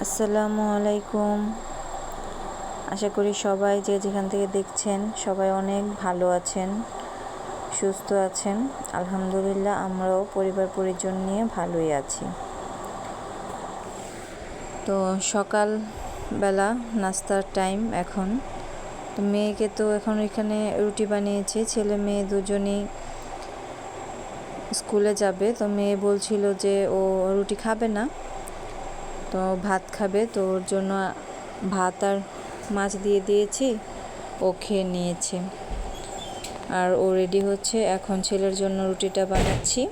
আসসালামু আলাইকুম। আশা করি সবাই যে যেখান থেকে দেখছেন সবাই অনেক ভালো আছেন, সুস্থ আছেন। আলহামদুলিল্লাহ আমরাও পরিবার পরিজন নিয়ে ভালোই আছি। তো সকালবেলা নাস্তার টাইম এখন। তো মেয়েকে তো এখন এখানে রুটি বানিয়েছে, ছেলে মেয়ে দুজনেই স্কুলে যাবে। তো মেয়ে বলছিল যে ও রুটি খাবে না, তো ভাত খাবে। তো ওর জন্য ভাত আর মাছ দিয়ে দিয়েছি, ও খেয়ে নিয়েছে। আর ও রেডি হচ্ছে, এখন ছেলের জন্য রুটিটা বানাচ্ছি।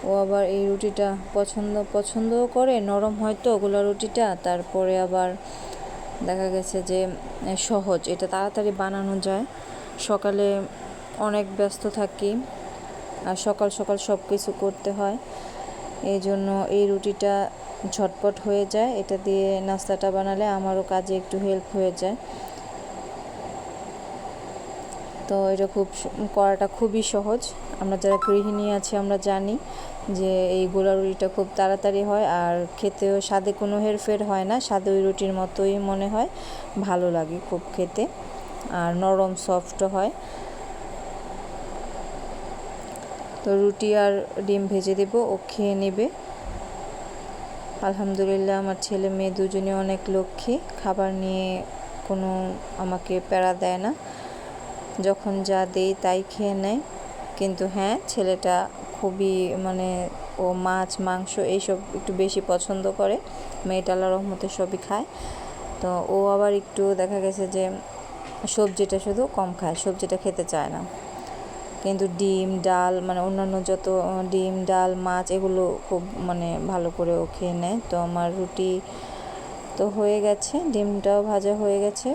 ও আবার এই রুটিটা পছন্দও করে, নরম হয়তো ওগুলো রুটিটা। তারপরে আবার দেখা গেছে যে সহজ, এটা তাড়াতাড়ি বানানো যায়। সকালে অনেক ব্যস্ত থাকি আর সকাল সকাল সব কিছু করতে হয়, এই জন্য এই রুটিটা ঝটপট হয়ে যায়। এটা দিয়ে নাস্তাটা বানালে আমারও কাজে একটু হেল্প হয়ে যায়। তো এটা করাটা খুবই সহজ। আমরা যারা গৃহিণী আছি আমরা জানি যে এই গোলা রুটিটা খুব তাড়াতাড়ি হয় আর খেতেও স্বাদে কোনো হেরফের হয় না, স্বাদে ওই রুটির মতোই মনে হয়, ভালো লাগে খুব খেতে আর নরম সফটও হয়। তো রুটি আর ডিম ভেজে দেব, ও খেয়ে নেবে। আলহামদুলিল্লাহ আমার ছেলে মেয়ে দুজনে অনেক লক্ষ্মী, খাবার নিয়ে কোনো আমাকে প্যারা দেয় না, যখন যা দেই তাই খেয়ে নেয়। কিন্তু হ্যাঁ, ছেলেটা খুবই ও মাছ মাংস এইসব একটু বেশি পছন্দ করে। মেয়েটা আল্লাহর রহমতে সবই খায়। তো ও আবার একটু দেখা গেছে যে সবজিটা শুধু কম খায়, সবজিটা খেতে চায় না। কিন্তু ডিম ডাল অন্যান্য যত ডিম ডাল মাছ এগুলো খুব ভালো করে ও খেয়ে নেয়। তো আমার রুটি তো হয়ে গেছে, ডিমটাও ভাজা হয়ে গেছে,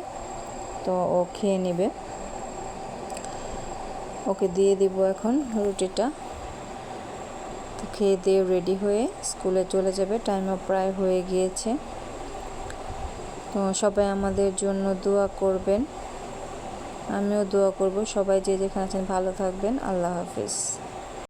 তো ও খেয়ে নেবে। ওকে দিয়ে দিব এখন রুটিটা। তো খেয়ে দিয়ে রেডি হয়ে স্কুলে চলে যাবে, টাইমও প্রায় হয়ে গিয়েছে। তো সবাই আমাদের জন্য দোয়া করবেন, আমিও দোয়া করব। সবাই যে যেখানে আছেন ভালো থাকবেন। আল্লাহ হাফিজ।